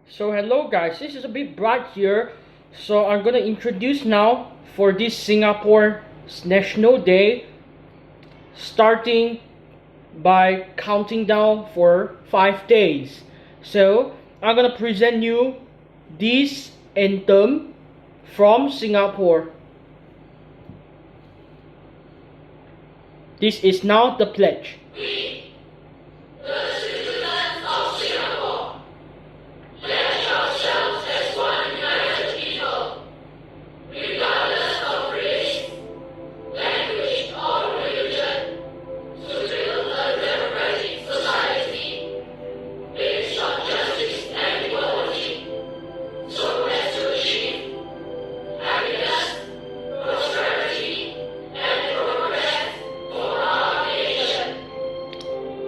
So hello guys, this is a bit bright here. So I'm gonna introduce now for this Singapore National Day, starting by counting down for 5 days. So I'm gonna present you this anthem from Singapore. This is now the pledge.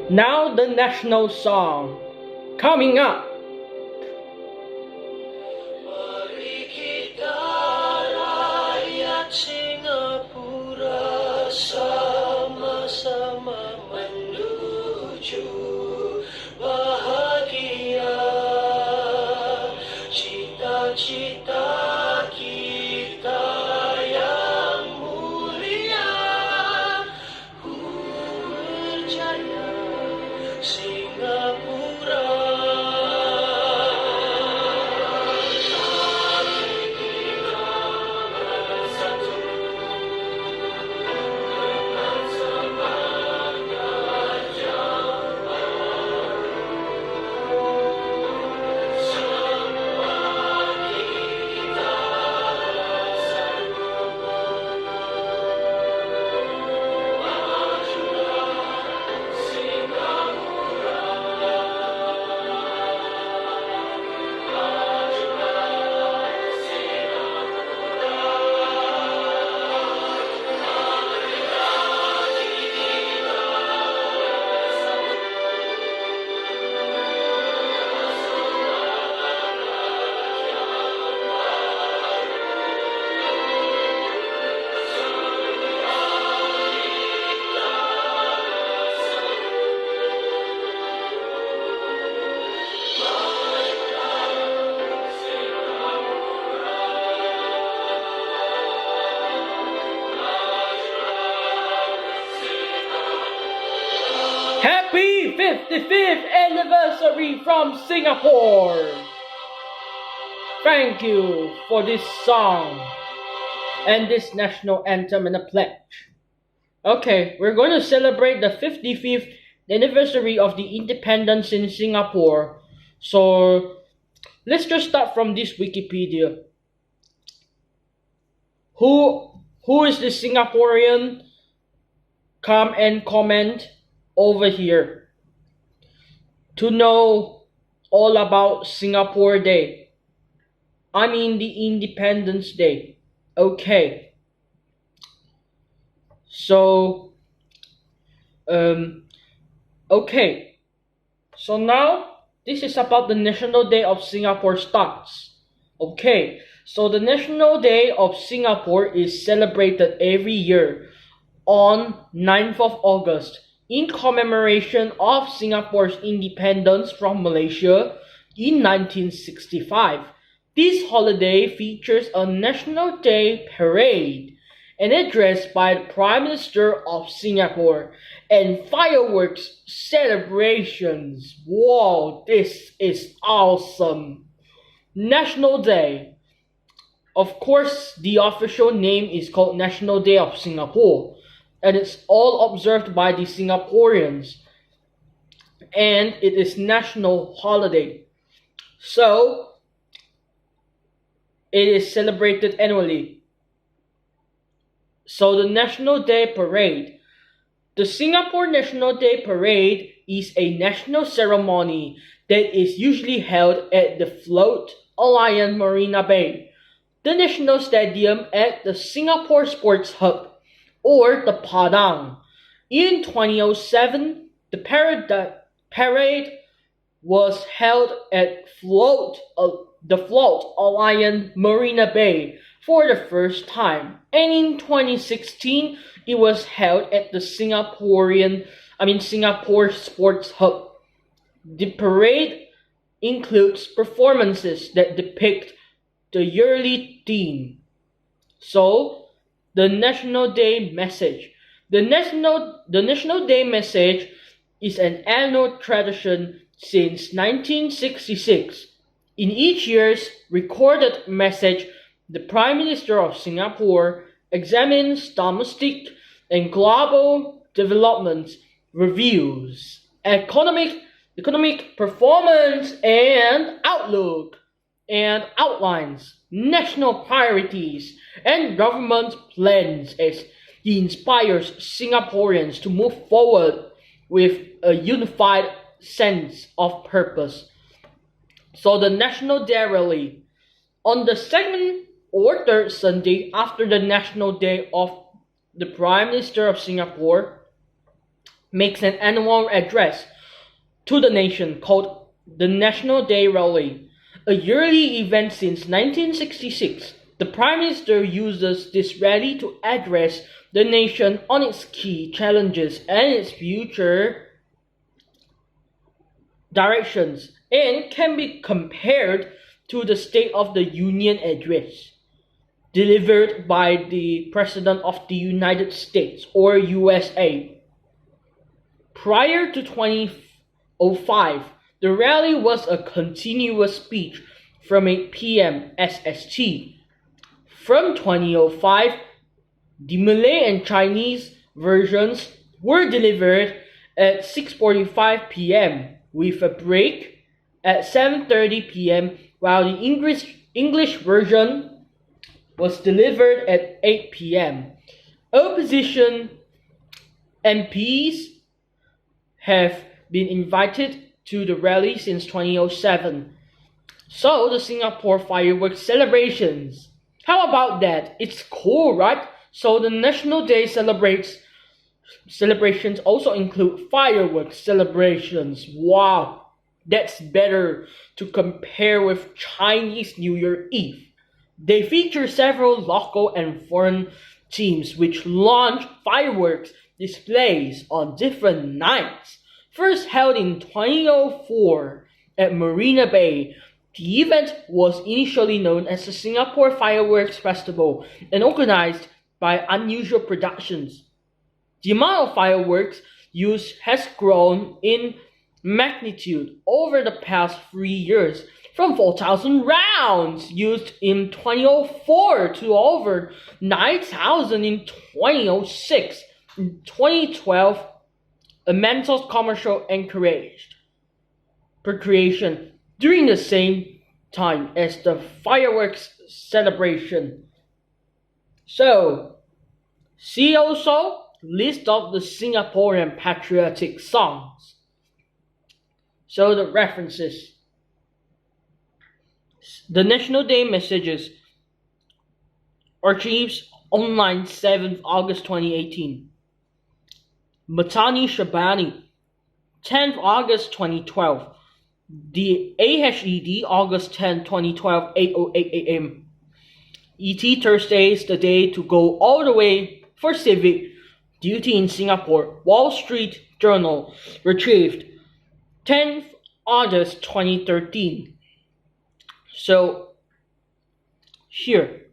Now the national song coming up. Mari kita rakyat Singapura sama-sama menuju bahagia. Cita-cita kita yang mulia berjaya Singapura. Happy 55th anniversary from Singapore! Thank you for this song and this national anthem and a pledge. Okay, we're going to celebrate the 55th anniversary of the independence in Singapore. So let's just start from this Wikipedia. Who is the Singaporean? Come and comment over here to know all about Singapore Day. I mean the Independence Day. Okay. So okay. So now this is about the National Day of Singapore starts. Okay. So the National Day of Singapore is celebrated every year on 9th of August in commemoration of Singapore's independence from Malaysia in 1965. This holiday features a National Day parade, an address by the Prime Minister of Singapore, and fireworks celebrations. Wow, this is awesome! National Day. Of course, the official name is called National Day of Singapore, and it's all observed by the Singaporeans, and it is national holiday. So it is celebrated annually. So the National Day Parade. The Singapore National Day Parade is a national ceremony that is usually held at the Float Alliance Marina Bay, the National Stadium at the Singapore Sports Hub, or the Padang. In 2007, the parade was held at the Float Alliance Marina Bay for the first time, and in 2016 it was held at the Singapore Sports Hub. The parade includes performances that depict the yearly theme. So, the National Day message. The National Day message is an annual tradition since 1966. In each year's recorded message, the Prime Minister of Singapore examines domestic and global developments, reviews economic performance and outlook, and outlines national priorities and government plans as he inspires Singaporeans to move forward with a unified sense of purpose. So the National Day Rally on the second or third Sunday after the National Day of the Prime Minister of Singapore makes an annual address to the nation called the National Day Rally, a yearly event since 1966. The Prime Minister uses this rally to address the nation on its key challenges and its future directions, and can be compared to the State of the Union address delivered by the President of the United States or USA. Prior to 2005, the rally was a continuous speech from 8 p.m. SST. From 2005, the Malay and Chinese versions were delivered at 6:45 p.m. with a break at 7:30 p.m. while the English version was delivered at 8 p.m. Opposition MPs have been invited to the rally since 2007. So the Singapore fireworks celebrations. How about that? It's cool, right? So the National Day celebrations also include fireworks celebrations. Wow, that's better to compare with Chinese New Year Eve. They feature several local and foreign teams which launch fireworks displays on different nights. First held in 2004 at Marina Bay, the event was initially known as the Singapore Fireworks Festival and organized by Unusual Productions. The amount of fireworks used has grown in magnitude over the past 3 years, from 4,000 rounds used in 2004 to over 9,000 in 2006. In 2012, a Mentos commercial encouraged procreation during the same time as the fireworks celebration. So, see also list of the Singaporean patriotic songs. So the references. The National Day messages archives online 7th August 2018. Matani Shabani 10th August 2012. The AHED August 10, 2012, 8:08 a.m. ET Thursday is the day to go all the way for civic duty in Singapore. Wall Street Journal retrieved 10th August 2013. So here.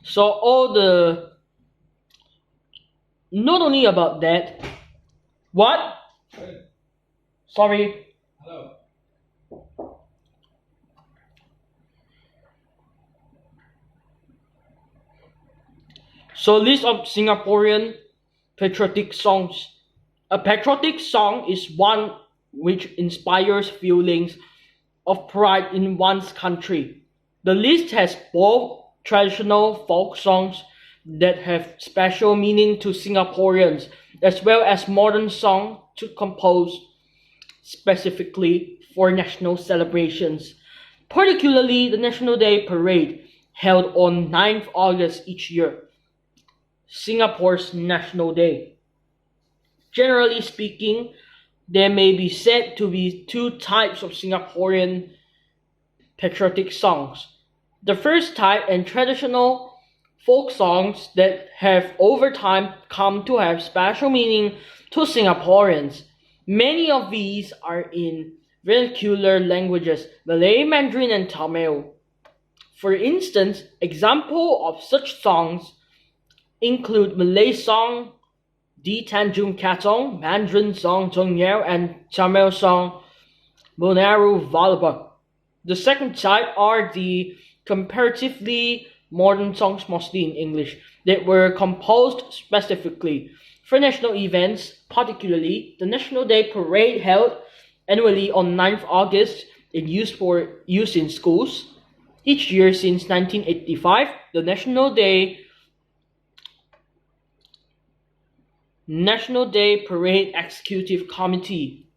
So all the not only about that. What? Sorry. Hello. So list of Singaporean patriotic songs. A patriotic song is one which inspires feelings of pride in one's country. The list has both traditional folk songs that have special meaning to Singaporeans, as well as modern songs composed specifically for national celebrations, particularly the National Day Parade held on 9th August each year, Singapore's National Day. Generally speaking, there may be said to be two types of Singaporean patriotic songs. The first type and traditional folk songs that have over time come to have special meaning to Singaporeans. Many of these are in vernacular languages, Malay, Mandarin, and Tamil. For instance, examples of such songs include Malay song Di Tanjung Katong, Mandarin song Zhong Yao, and Tamil song Bonaru Valaba. The second type are the comparatively modern songs, mostly in English, that were composed specifically for national events, particularly the National Day Parade held annually on 9th August and used for use in schools. Each year since 1985, the National Day Parade Executive Committee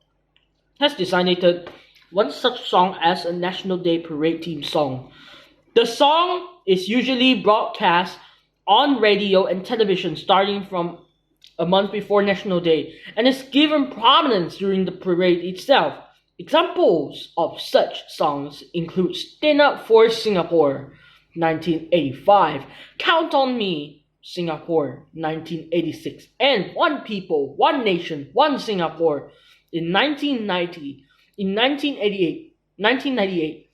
has designated one such song as a National Day Parade theme song. The song is usually broadcast on radio and television starting from a month before National Day and is given prominence during the parade itself. Examples of such songs include Stand Up for Singapore, 1985, Count on Me, Singapore, 1986, and One People, One Nation, One Singapore in 1990. In 1998,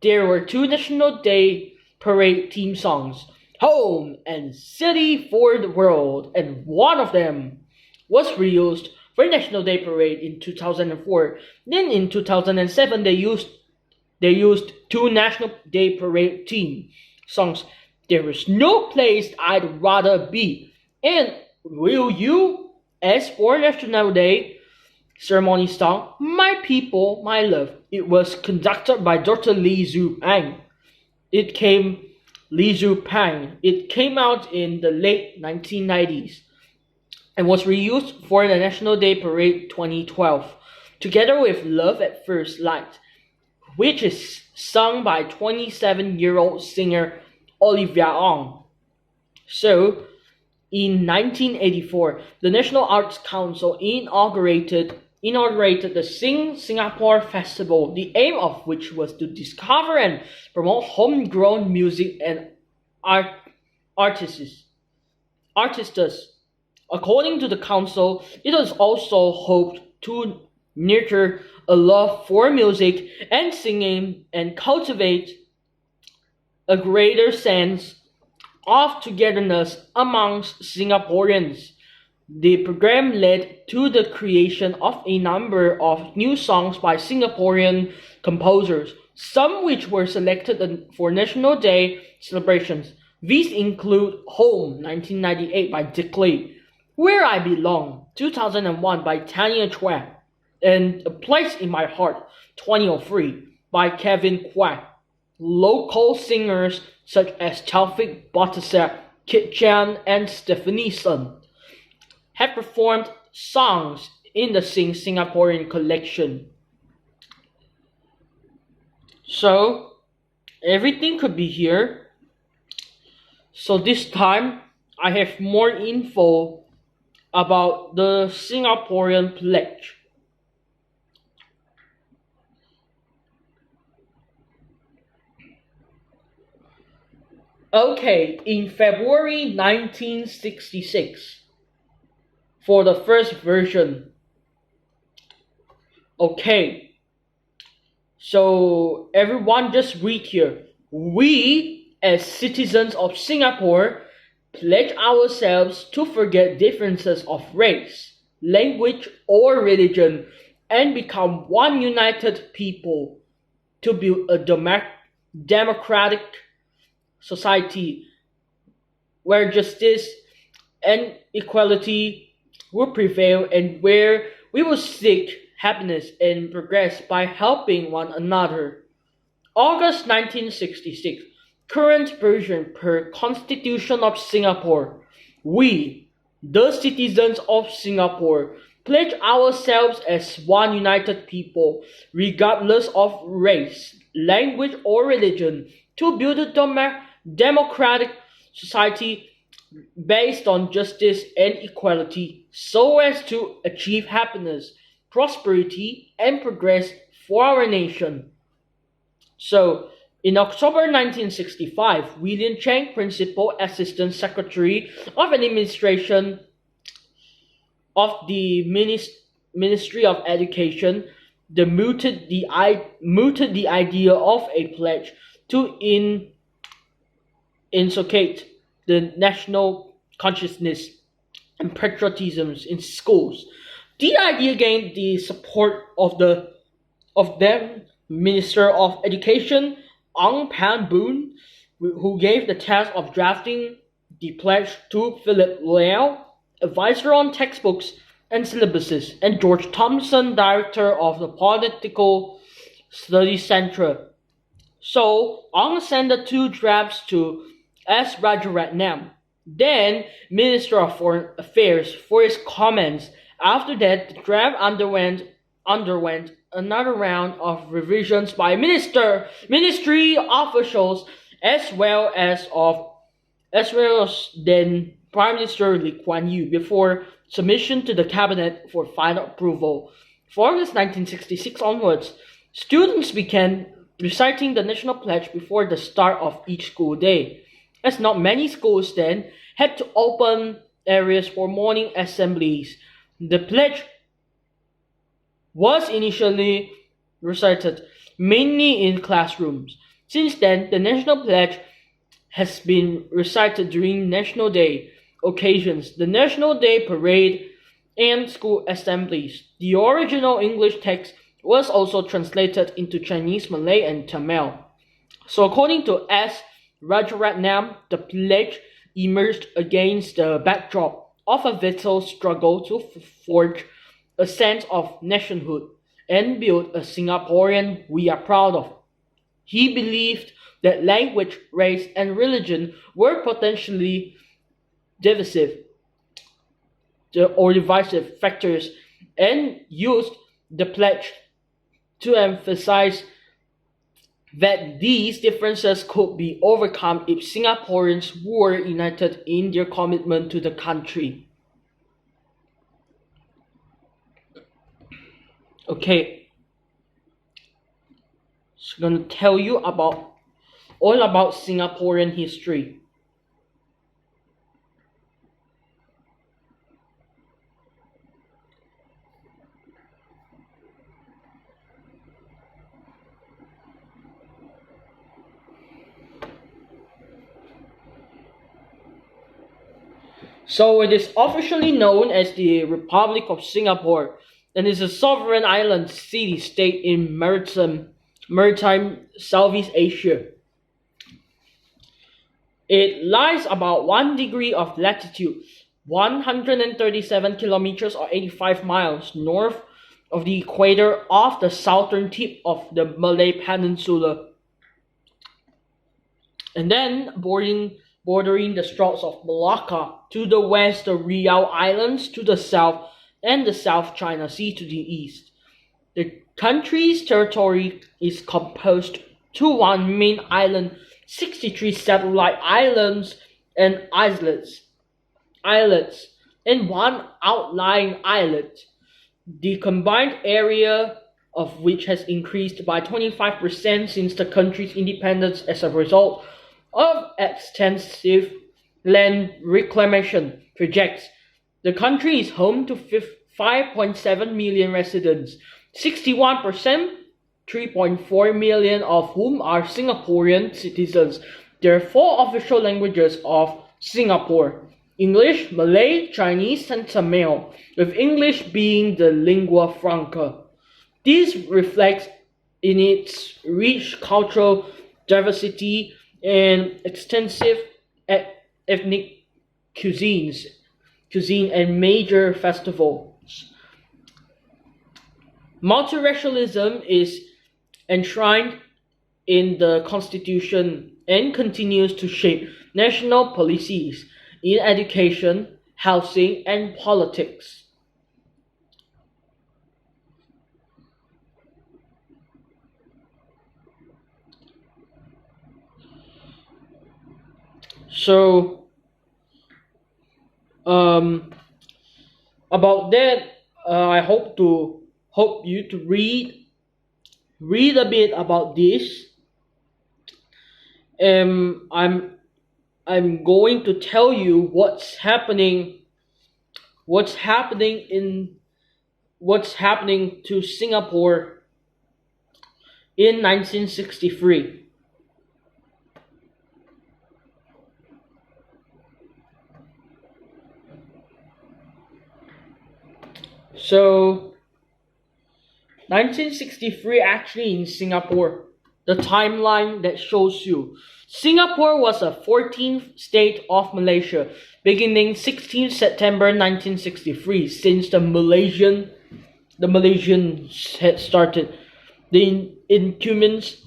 there were two National Day Parade theme songs, Home and City for the World, and one of them was reused for National Day Parade in 2004. Then in 2007, they used two National Day Parade theme songs, There Is No Place I'd Rather Be, and Will You, as for National Day ceremony song, My People, My Love. It was conducted by Dr. Lee Zhu Pang. It came out in the late 1990s and was reused for the National Day Parade 2012, together with Love at First Light, which is sung by 27-year-old singer Olivia Ong. So, in 1984, the National Arts Council inaugurated the Sing Singapore Festival, the aim of which was to discover and promote homegrown music and artists. According to the council, it was also hoped to nurture a love for music and singing and cultivate a greater sense of togetherness amongst Singaporeans. The program led to the creation of a number of new songs by Singaporean composers, some which were selected for National Day celebrations. These include Home, 1998 by Dick Lee, Where I Belong, 2001 by Tanya Chua, and A Place in My Heart, 2003 by Kevin Kwak. Local singers such as Taufik Batisah, Kit Chan, and Stephanie Sun have performed songs in the Sing Singaporean collection. So, everything could be here. So this time, I have more info about the Singaporean pledge. Okay, in February 1966, for the first version. Okay, so everyone just read here. We, as citizens of Singapore, pledge ourselves to forget differences of race, language, or religion, and become one united people to build a democratic society where justice and equality will prevail and where we will seek happiness and progress by helping one another. August 1966, current version per Constitution of Singapore. We, the citizens of Singapore, pledge ourselves as one united people, regardless of race, language, or religion, to build a democratic society based on justice and equality, so as to achieve happiness, prosperity, and progress for our nation. So, in October 1965, William Cheng, Principal Assistant Secretary of Administration of the Ministry of Education mooted the idea of a pledge to inculcate the national consciousness and patriotism in schools. The idea gained the support of then Minister of Education Ong Pan Boon, who gave the task of drafting the pledge to Philip Liao, advisor on textbooks and syllabuses, and George Thompson, director of the Political Studies Center. So Ong sent the two drafts to S. Rajaratnam, then Minister of Foreign Affairs, for his comments. After that, the draft underwent another round of revisions by ministry officials as well as then Prime Minister Lee Kuan Yew before submission to the cabinet for final approval. From August 1966 onwards, students began reciting the national pledge before the start of each school day, as not many schools then had to open areas for morning assemblies. The pledge was initially recited mainly in classrooms. Since then, the national pledge has been recited during National Day occasions, the National Day parade, and school assemblies. The original English text was also translated into Chinese, Malay, and Tamil. So according to S. Rajaratnam, the pledge emerged against the backdrop of a vital struggle to forge a sense of nationhood and build a Singaporean we are proud of. He believed that language, race, and religion were potentially divisive factors, and used the pledge to emphasize that these differences could be overcome if Singaporeans were united in their commitment to the country. Okay, so I'm gonna tell you all about Singaporean history. So it is officially known as the Republic of Singapore and is a sovereign island city-state in maritime Southeast Asia. It lies about 1 degree of latitude, 137 kilometers or 85 miles north of the equator off the southern tip of the Malay Peninsula, and then bordering the Straits of Malacca to the west, the Riau Islands to the south, and the South China Sea to the east. The country's territory is composed to one main island, 63 satellite islands and islets, and one outlying islet, the combined area of which has increased by 25% since the country's independence as a result of extensive land reclamation projects. The country is home to 5.7 million residents, 61%, 3.4 million of whom are Singaporean citizens. There are four official languages of Singapore: English, Malay, Chinese, and Tamil, with English being the lingua franca. This reflects in its rich cultural diversity and extensive ethnic cuisine and major festivals. Multiracialism is enshrined in the Constitution and continues to shape national policies in education, housing, and politics. So, about that, I hope you to read a bit about this. I'm going to tell you what's happening what's happening to Singapore in 1963. So 1963 actually in Singapore, the timeline that shows you. Singapore was a 14th state of Malaysia beginning 16 September 1963 since the Malaysians had started. The Incubans,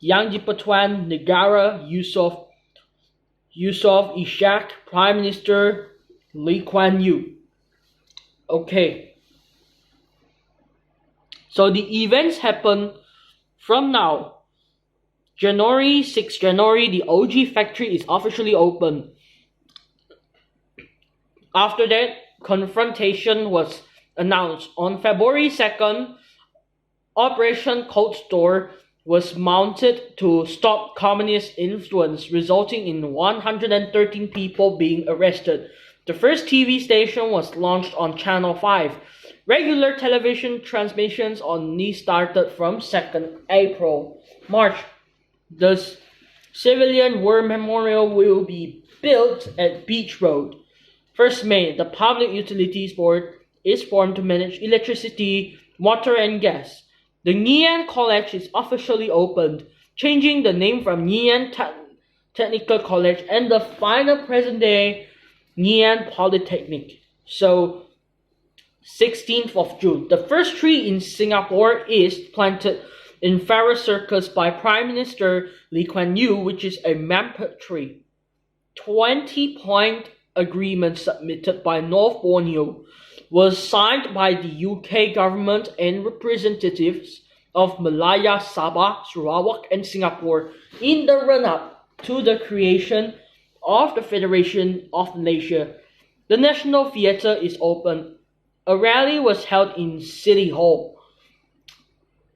Yang di-Pertuan Negara Yusof Ishak, Prime Minister Lee Kuan Yew. Okay. So the events happen from now. 6 January, the OG factory is officially open. After that, confrontation was announced. On February 2nd, Operation Cold Store was mounted to stop communist influence, resulting in 113 people being arrested. The first TV station was launched on Channel 5. Regular television transmissions on NI started from 2nd April. March, the Civilian War Memorial will be built at Beach Road. 1st May, the Public Utilities Board is formed to manage electricity, water and gas. The Ngee Ann College is officially opened, changing the name from Ngee Ann Technical College and the final present day Ngee Ann Polytechnic. So 16th of June, the first tree in Singapore is planted in Farrer Circus by Prime Minister Lee Kuan Yew, which is a Mampet tree. 20-point agreement submitted by North Borneo was signed by the UK government and representatives of Malaya, Sabah, Sarawak and Singapore in the run-up to the creation of the Federation of Malaysia. The National Theatre is open. A rally was held in City Hall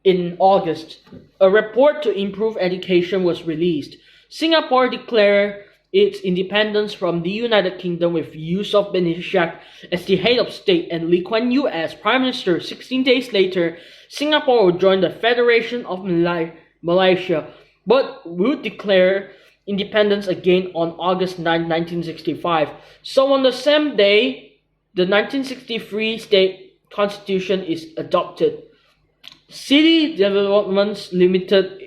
in August. A report to improve education was released. Singapore declared its independence from the United Kingdom with Yusof bin Ishak as the head of state and Lee Kuan Yew as Prime Minister. 16 days later, Singapore would join the Federation of Malaysia, but would declare independence again on August 9, 1965. So on the same day, the 1963 state constitution is adopted. City Developments Limited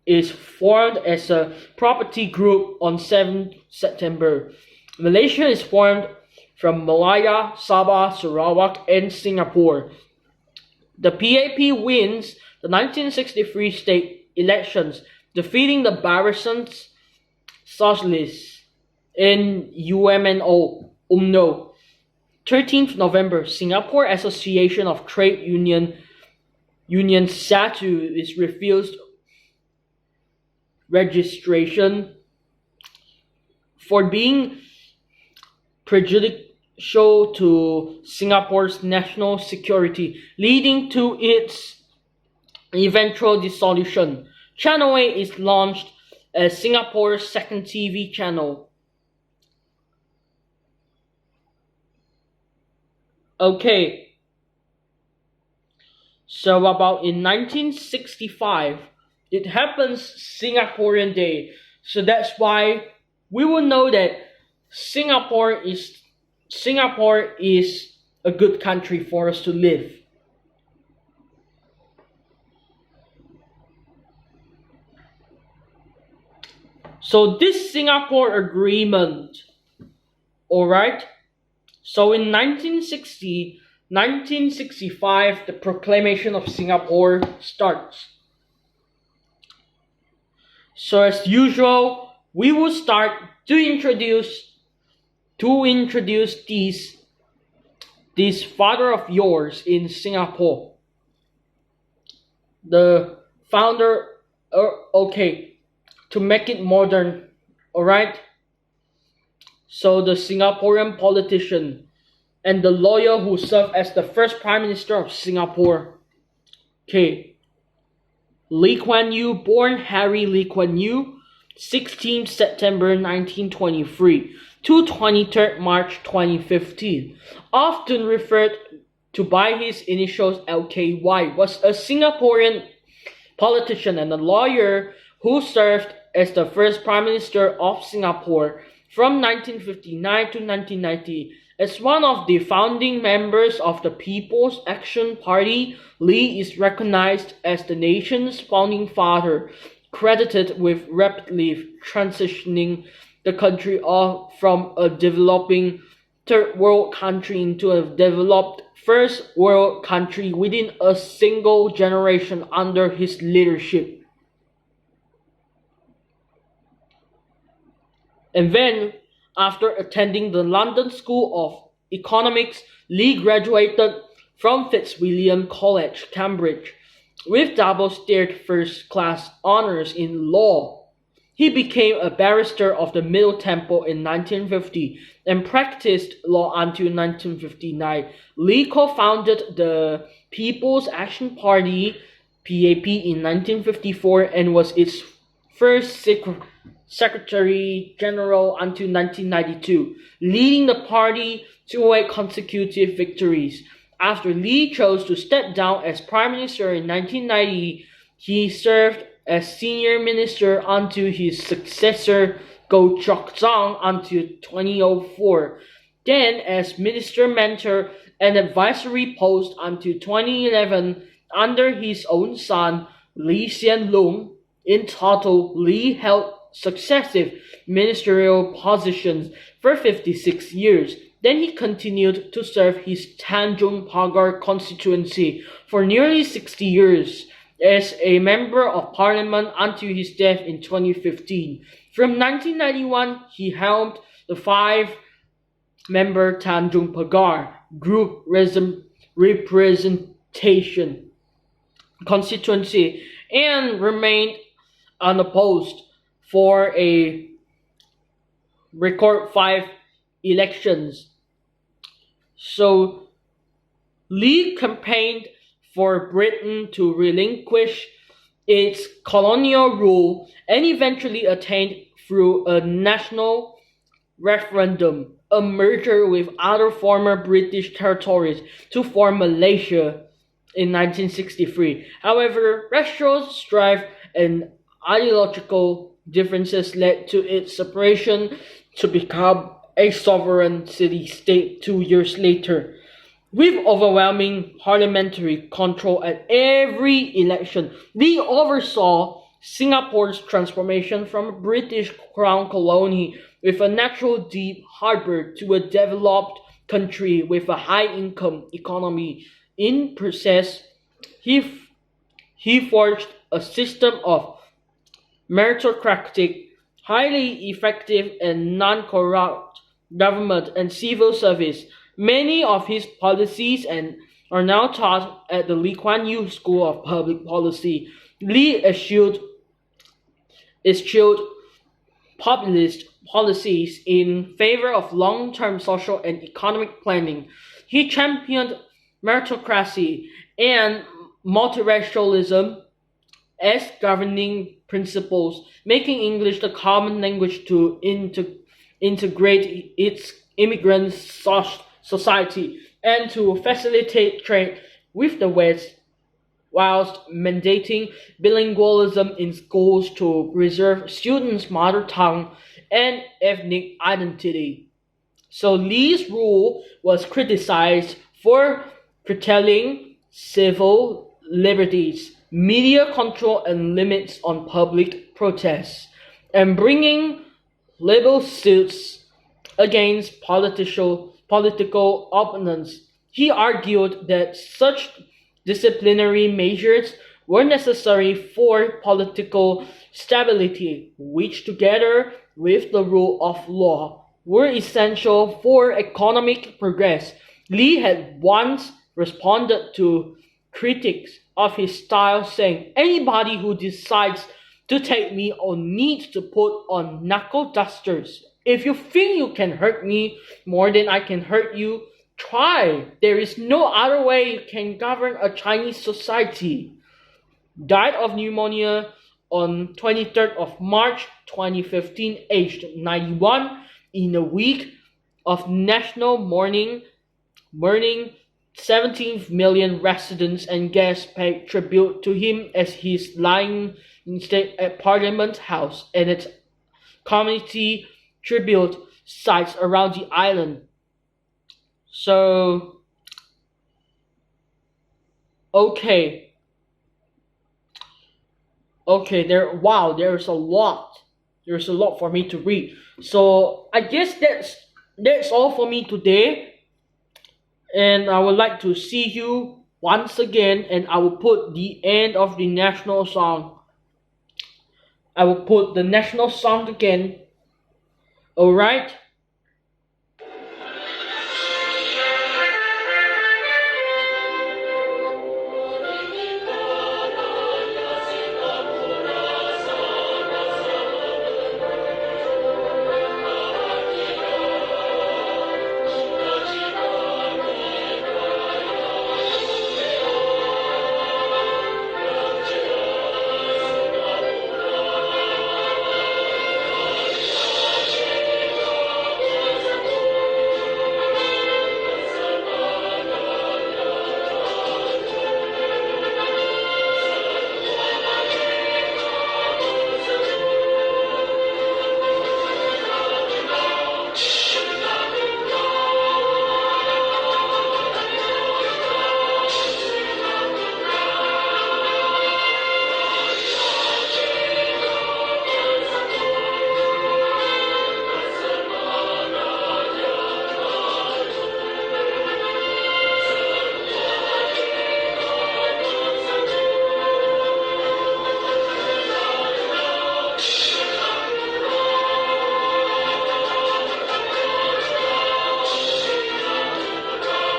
is formed as a property group on 7 September. Malaysia is formed from Malaya, Sabah, Sarawak, and Singapore. The PAP wins the 1963 state elections, defeating the Barisan Socialists in UMNO. 13th November, Singapore Association of Trade Union SATU is refused registration for being prejudicial to Singapore's national security, leading to its eventual dissolution. Channel 8 is launched as Singapore's second TV channel. Okay, so about in 1965, it happens Singaporean Day. So that's why we will know that Singapore is a good country for us to live. So this Singapore Agreement, alright? So in 1965, the proclamation of Singapore starts. So as usual, we will start to introduce this father of yours in Singapore. The founder, okay, to make it modern, alright? So the Singaporean politician and the lawyer who served as the first Prime Minister of Singapore. Okay. Lee Kuan Yew, born Harry Lee Kuan Yew, 16 September 1923 to 23 March 2015, often referred to by his initials LKY, was a Singaporean politician and a lawyer who served as the first Prime Minister of Singapore from 1959 to 1990. As one of the founding members of the People's Action Party, Lee is recognized as the nation's founding father, credited with rapidly transitioning the country from a developing third world country into a developed first world country within a single generation under his leadership. And then, after attending the London School of Economics, Lee graduated from Fitzwilliam College, Cambridge, with double-staged first-class honours in law. He became a barrister of the Middle Temple in 1950 and practiced law until 1959. Lee co-founded the People's Action Party (PAP) in 1954 and was its first Secretary General until 1992, leading the party to 8 consecutive victories. After Lee chose to step down as Prime Minister in 1990, he served as Senior Minister until his successor Goh Chok Tong until 2004, then as Minister Mentor and Advisory Post until 2011 under his own son Lee Hsien Loong. In total, Lee held successive ministerial positions for 56 years. Then he continued to serve his Tanjung Pagar constituency for nearly 60 years as a member of parliament until his death in 2015. From 1991, he helmed the 5-member Tanjung Pagar group representation constituency and remained unopposed for a record 5 elections. So Lee campaigned for Britain to relinquish its colonial rule and eventually attained through a national referendum a merger with other former British territories to form Malaysia in 1963. However, racial strife and ideological differences led to its separation to become a sovereign city-state 2 years later. With overwhelming parliamentary control at every election, Lee oversaw Singapore's transformation from a British crown colony with a natural deep harbor to a developed country with a high-income economy. In process, he forged a system of meritocratic, highly effective and non-corrupt government and civil service. Many of his policies are now taught at the Lee Kuan Yew School of Public Policy. Lee eschewed populist policies in favor of long-term social and economic planning. He championed meritocracy and multiracialism as governing principles, making English the common language to integrate its immigrant society and to facilitate trade with the West, whilst mandating bilingualism in schools to preserve students' mother tongue and ethnic identity. So Lee's rule was criticized for curtailing civil liberties, media control and limits on public protests, and bringing legal suits against political opponents. He argued that such disciplinary measures were necessary for political stability, which together with the rule of law were essential for economic progress. Lee had once responded to critics of his style saying, "Anybody who decides to take me on needs to put on knuckle dusters. If you think you can hurt me more than I can hurt you, try. There is no other way you can govern a Chinese society." Died of pneumonia on 23rd of March 2015, aged 91, in a week of national mourning. 17 million residents and guests paid tribute to him as he's lying in state at Parliament House and its community tribute sites around the island. So, okay, there's a lot. There's a lot for me to read. So I guess that's all for me today. And I would like to see you once again, and I will put the end of the national song. I will put the national song again. Alright?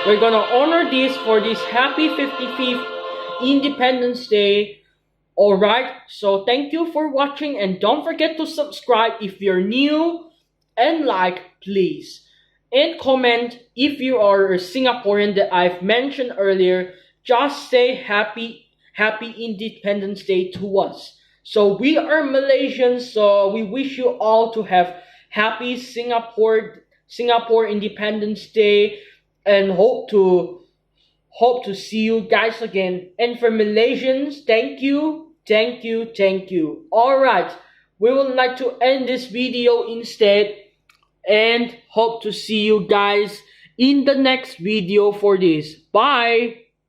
We're gonna honor this for this happy 55th Independence Day. Alright, so thank you for watching, and don't forget to subscribe if you're new, and like, please. And comment if you are a Singaporean that I've mentioned earlier. Just say happy Independence Day to us. So we are Malaysians, so we wish you all to have happy Singapore Independence Day, and hope to see you guys again. And for Malaysians, thank you. Alright, we would like to end this video instead, and hope to see you guys in the next video for this. Bye.